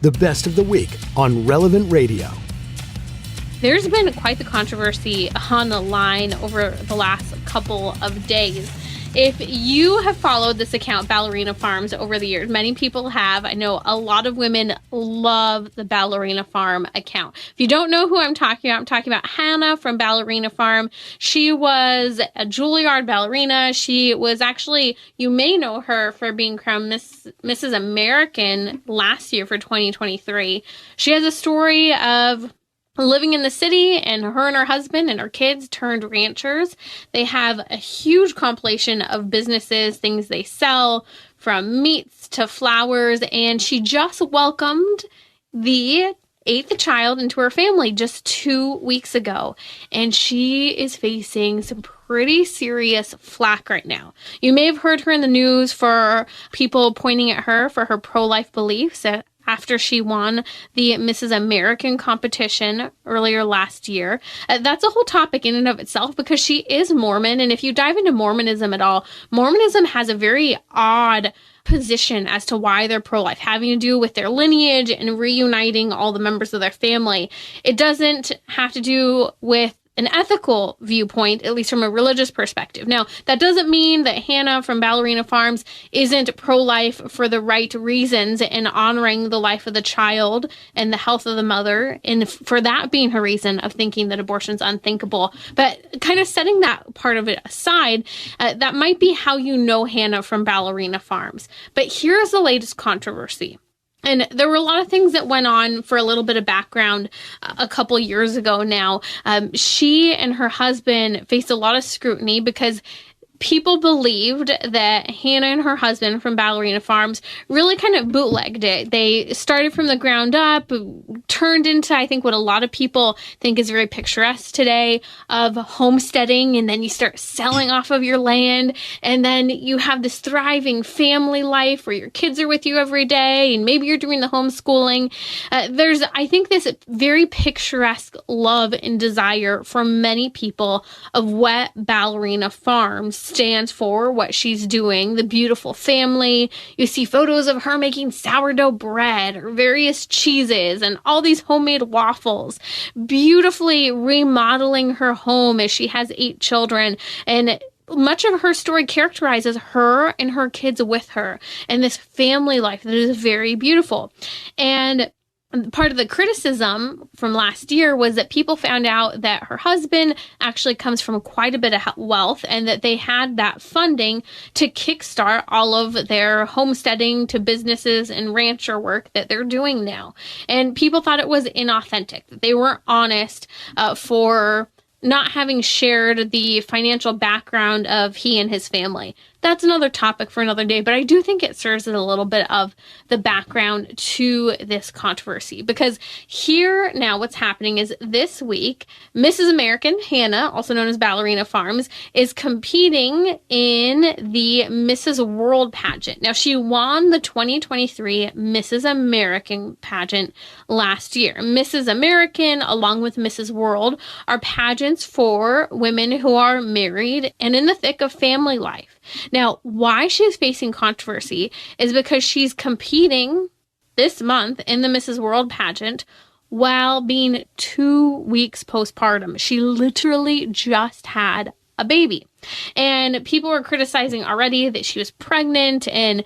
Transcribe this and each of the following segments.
the best of the week on Relevant Radio. There's been quite the controversy on the line over the last couple of days. If you have followed this account, Ballerina Farms, over the years, many people have. I know a lot of women love the Ballerina Farm account. If you don't know who I'm talking about Hannah from Ballerina Farm. She was a Juilliard ballerina. She was actually, you may know her for being crowned Mrs. American last year for 2023. She has a story of living in the city, and her husband and her kids turned ranchers. They have a huge compilation of businesses, things they sell, from meats to flowers, and she just welcomed the 8th child into her family just 2 weeks ago, and she is facing some pretty serious flack right now. You may have heard her in the news for people pointing at her for her pro-life beliefs after she won the Mrs. American competition earlier last year. That's a whole topic in and of itself because she is Mormon. And if you dive into Mormonism at all, Mormonism has a very odd position as to why they're pro-life, having to do with their lineage and reuniting all the members of their family. It doesn't have to do with an ethical viewpoint, at least from a religious perspective. Now, that doesn't mean that Hannah from Ballerina Farms isn't pro-life for the right reasons and honoring the life of the child and the health of the mother, and for that being her reason of thinking that abortion's unthinkable. But kind of setting that part of it aside, that might be how you know Hannah from Ballerina Farms. But here's the latest controversy. And there were a lot of things that went on. For a little bit of background, a couple years ago now, she and her husband faced a lot of scrutiny because people believed that Hannah and her husband from Ballerina Farms really kind of bootlegged it. They started from the ground up, turned into, I think, what a lot of people think is very picturesque today of homesteading, and then you start selling off of your land, and then you have this thriving family life where your kids are with you every day, and maybe you're doing the homeschooling. There's, I think, this very picturesque love and desire for many people of what Ballerina Farms stands for, what she's doing, the beautiful family. You see photos of her making sourdough bread or various cheeses and all these homemade waffles, beautifully remodeling her home as she has 8 children. And much of her story characterizes her and her kids with her and this family life that is very beautiful. And part of the criticism from last year was that people found out that her husband actually comes from quite a bit of wealth and that they had that funding to kickstart all of their homesteading to businesses and rancher work that they're doing now. And people thought it was inauthentic, that they weren't honest for not having shared the financial background of he and his family. That's another topic for another day, but I do think it serves as a little bit of the background to this controversy, because here now what's happening is this week, Mrs. American, Hannah, also known as Ballerina Farms, is competing in the Mrs. World pageant. Now, she won the 2023 Mrs. American pageant last year. Mrs. American, along with Mrs. World, are pageants for women who are married and in the thick of family life. Now, why she's facing controversy is because she's competing this month in the Mrs. World pageant while being 2 weeks postpartum. She literally just had a baby. And people were criticizing already that she was pregnant and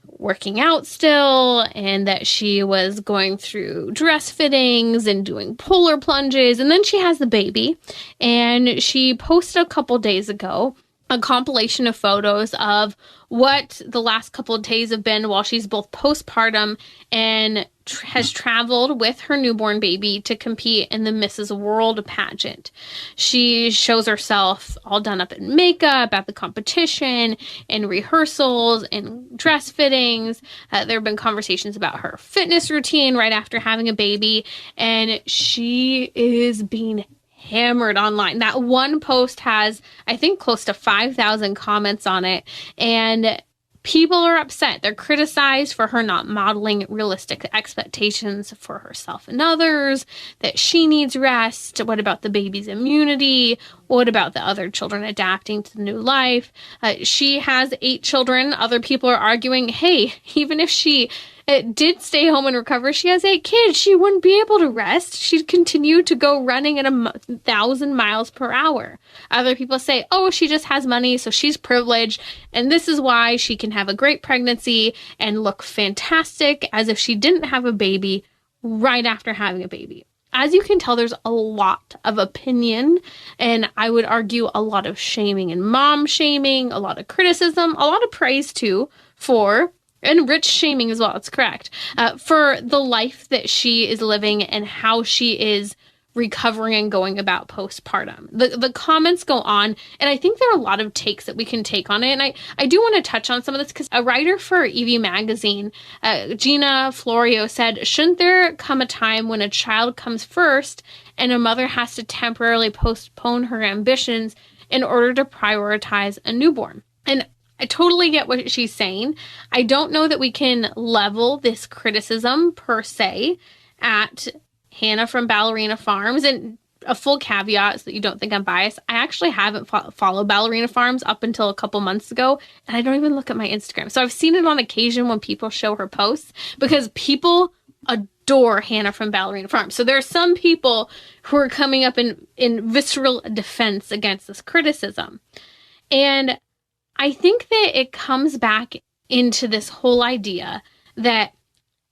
working out still, and that she was going through dress fittings and doing polar plunges. And then she has the baby, and she posted a couple days ago a compilation of photos of what the last couple of days have been while she's both postpartum and has traveled with her newborn baby to compete in the Mrs. World pageant. She shows herself all done up in makeup at the competition, in rehearsals, in dress fittings. There have been conversations about her fitness routine right after having a baby, and she is being hammered online. That one post has, I think, close to 5,000 comments on it, and people are upset. They're criticized for her not modeling realistic expectations for herself and others, that she needs rest. What about the baby's immunity? What about the other children adapting to the new life? She has 8 children. Other people are arguing, hey, even if she did stay home and recover. She has 8 kids. She wouldn't be able to rest. She'd continue to go running at 1,000 miles per hour. Other people say, oh, she just has money, so she's privileged, and this is why she can have a great pregnancy and look fantastic as if she didn't have a baby right after having a baby. As you can tell, there's a lot of opinion, and I would argue a lot of shaming and mom shaming, a lot of criticism, a lot of praise too for, and rich shaming as well, it's correct, for the life that she is living and how she is recovering and going about postpartum. The comments go on, and I think there are a lot of takes that we can take on it. And I do want to touch on some of this because a writer for Evie magazine, Gina Florio, said, shouldn't there come a time when a child comes first and a mother has to temporarily postpone her ambitions in order to prioritize a newborn? And I totally get what she's saying. I don't know that we can level this criticism per se at Hannah from Ballerina Farms. And a full caveat so that you don't think I'm biased, I actually haven't followed Ballerina Farms up until a couple months ago, and I don't even look at my Instagram. So I've seen it on occasion when people show her posts because people adore Hannah from Ballerina Farms. So there are some people who are coming up in visceral defense against this criticism. And I think that it comes back into this whole idea that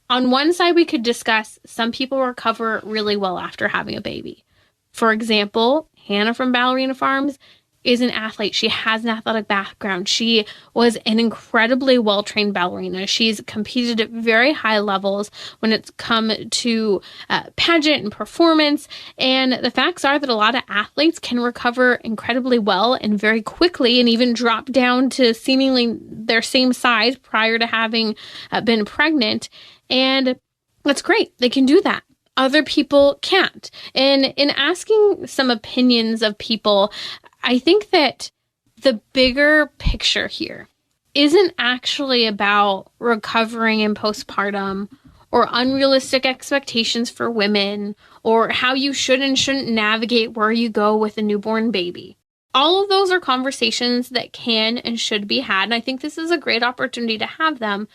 on one side, we could discuss some people recover really well after having a baby. For example, Hannah from Ballerina Farms is an athlete. She has an athletic background. She was an incredibly well-trained ballerina. She's competed at very high levels when it's come to pageant and performance. And the facts are that a lot of athletes can recover incredibly well and very quickly and even drop down to seemingly their same size prior to having been pregnant. And that's great. They can do that. Other people can't. And in asking some opinions of people, I think that the bigger picture here isn't actually about recovering in postpartum or unrealistic expectations for women or how you should and shouldn't navigate where you go with a newborn baby. All of those are conversations that can and should be had, and I think this is a great opportunity to have them.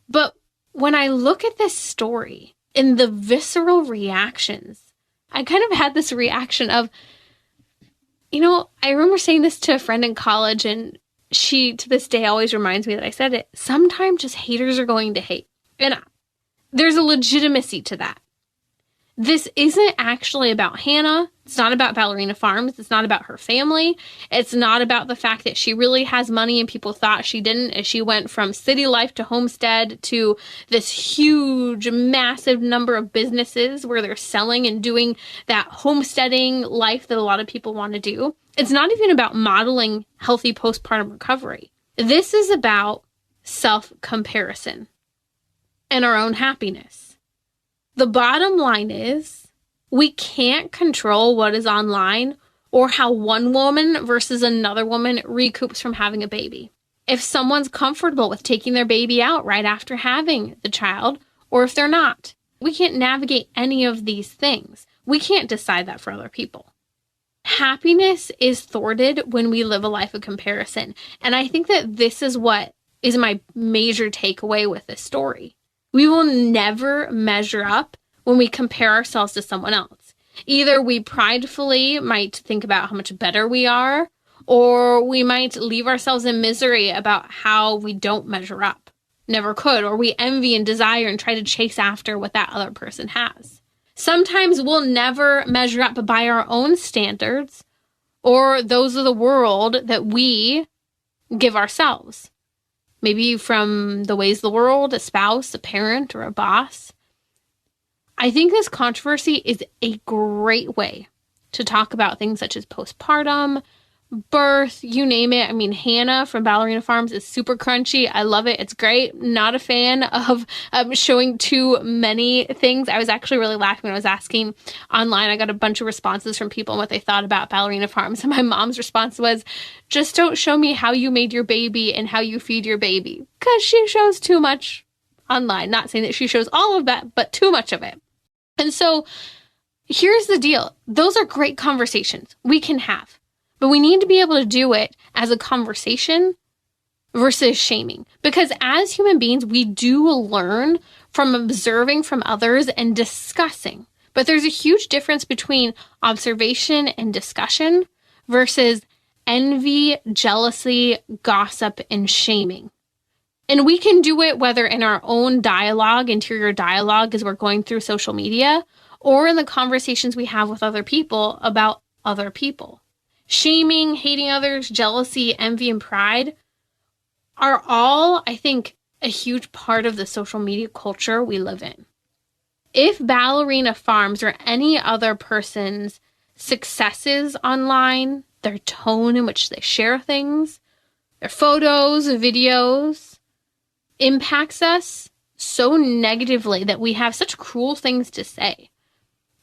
But when I look at this story and the visceral reactions, I kind of had this reaction of, I remember saying this to a friend in college, and she, to this day, always reminds me that I said it. Sometimes just haters are going to hate. And there's a legitimacy to that. This isn't actually about Hannah. It's not about Ballerina Farms. It's not about her family. It's not about the fact that she really has money and people thought she didn't as she went from city life to homestead to this huge, massive number of businesses where they're selling and doing that homesteading life that a lot of people want to do. It's not even about modeling healthy postpartum recovery. This is about self-comparison and our own happiness. The bottom line is we can't control what is online or how one woman versus another woman recoups from having a baby. If someone's comfortable with taking their baby out right after having the child, or if they're not, we can't navigate any of these things. We can't decide that for other people. Happiness is thwarted when we live a life of comparison. And I think that this is what is my major takeaway with this story. We will never measure up when we compare ourselves to someone else. Either we pridefully might think about how much better we are, or we might leave ourselves in misery about how we don't measure up, never could, or we envy and desire and try to chase after what that other person has. Sometimes we'll never measure up by our own standards or those of the world that we give ourselves. Maybe from the ways of the world, a spouse, a parent, or a boss. I think this controversy is a great way to talk about things such as postpartum, birth, you name it. I mean, Hannah from Ballerina Farms is super crunchy. I love it. It's great. Not a fan of showing too many things. I was actually really laughing when I was asking online. I got a bunch of responses from people and what they thought about Ballerina Farms. And my mom's response was, just don't show me how you made your baby and how you feed your baby. Because she shows too much online. Not saying that she shows all of that, but too much of it. And so here's the deal. Those are great conversations we can have. But we need to be able to do it as a conversation versus shaming. Because as human beings, we do learn from observing from others and discussing. But there's a huge difference between observation and discussion versus envy, jealousy, gossip, and shaming. And we can do it whether in our own dialogue, interior dialogue as we're going through social media, or in the conversations we have with other people about other people. Shaming, hating others, jealousy, envy, and pride are all, I think, a huge part of the social media culture we live in. If Ballerina Farms or any other person's successes online, their tone in which they share things, their photos, videos, impacts us so negatively that we have such cruel things to say,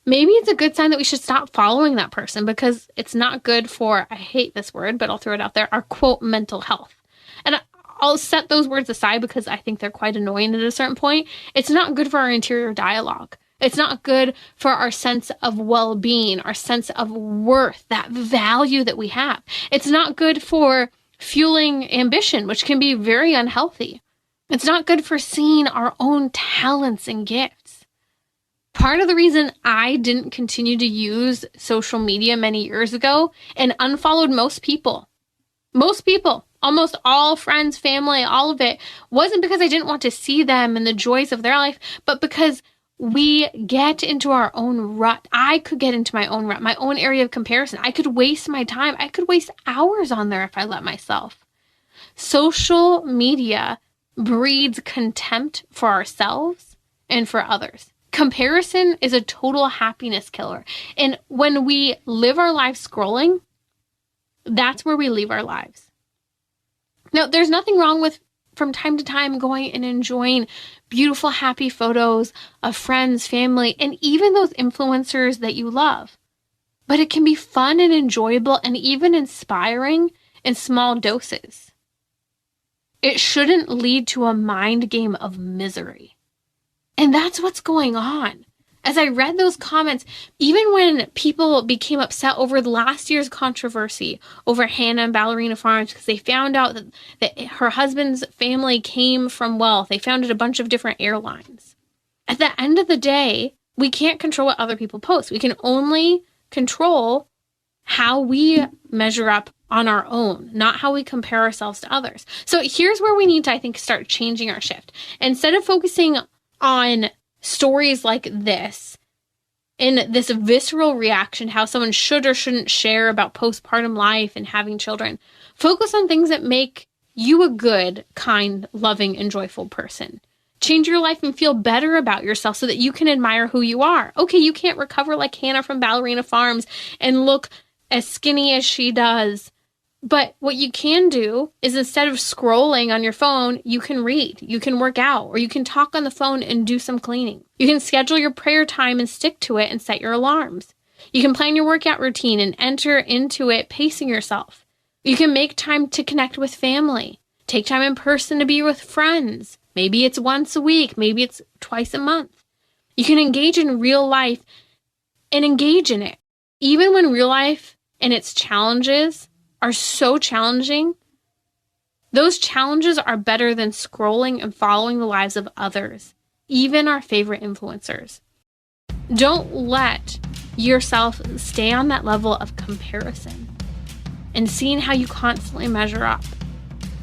maybe it's a good sign that we should stop following that person, because it's not good for, I hate this word, but I'll throw it out there, our quote, mental health. And I'll set those words aside because I think they're quite annoying at a certain point. It's not good for our interior dialogue. It's not good for our sense of well-being, our sense of worth, that value that we have. It's not good for fueling ambition, which can be very unhealthy. It's not good for seeing our own talents and gifts. Part of the reason I didn't continue to use social media many years ago and unfollowed most people, almost all friends, family, all of it, wasn't because I didn't want to see them and the joys of their life, but because we get into our own rut. I could get into my own rut, my own area of comparison. I could waste my time. I could waste hours on there if I let myself. Social media breeds contempt for ourselves and for others. Comparison is a total happiness killer. And when we live our lives scrolling, that's where we leave our lives. Now, there's nothing wrong with, from time to time, going and enjoying beautiful, happy photos of friends, family, and even those influencers that you love. But it can be fun and enjoyable and even inspiring in small doses. It shouldn't lead to a mind game of misery. And that's what's going on. As I read those comments, even when people became upset over last year's controversy over Hannah and Ballerina Farms because they found out that her husband's family came from wealth, they founded a bunch of different airlines. At the end of the day, we can't control what other people post. We can only control how we measure up on our own, not how we compare ourselves to others. So here's where we need to, I think, start changing our shift. Instead of focusing on stories like this, in this visceral reaction, how someone should or shouldn't share about postpartum life and having children, focus on things that make you a good, kind, loving, and joyful person. Change your life and feel better about yourself so that you can admire who you are. Okay, you can't recover like Hannah from Ballerina Farms and look as skinny as she does. But what you can do is, instead of scrolling on your phone, you can read, you can work out, or you can talk on the phone and do some cleaning. You can schedule your prayer time and stick to it and set your alarms. You can plan your workout routine and enter into it pacing yourself. You can make time to connect with family. Take time in person to be with friends. Maybe it's once a week, maybe it's twice a month. You can engage in real life and engage in it. Even when real life and its challenges are so challenging, those challenges are better than scrolling and following the lives of others, even our favorite influencers. Don't let yourself stay on that level of comparison and seeing how you constantly measure up.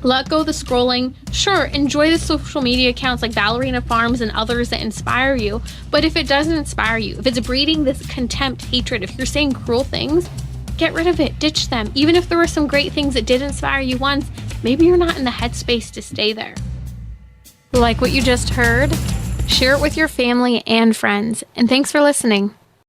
Let go of the scrolling. Sure, enjoy the social media accounts like Ballerina Farms and others that inspire you, but if it doesn't inspire you, if it's breeding this contempt, hatred, if you're saying cruel things, get rid of it, ditch them. Even if there were some great things that did inspire you once, maybe you're not in the headspace to stay there. Like what you just heard? Share it with your family and friends. And thanks for listening.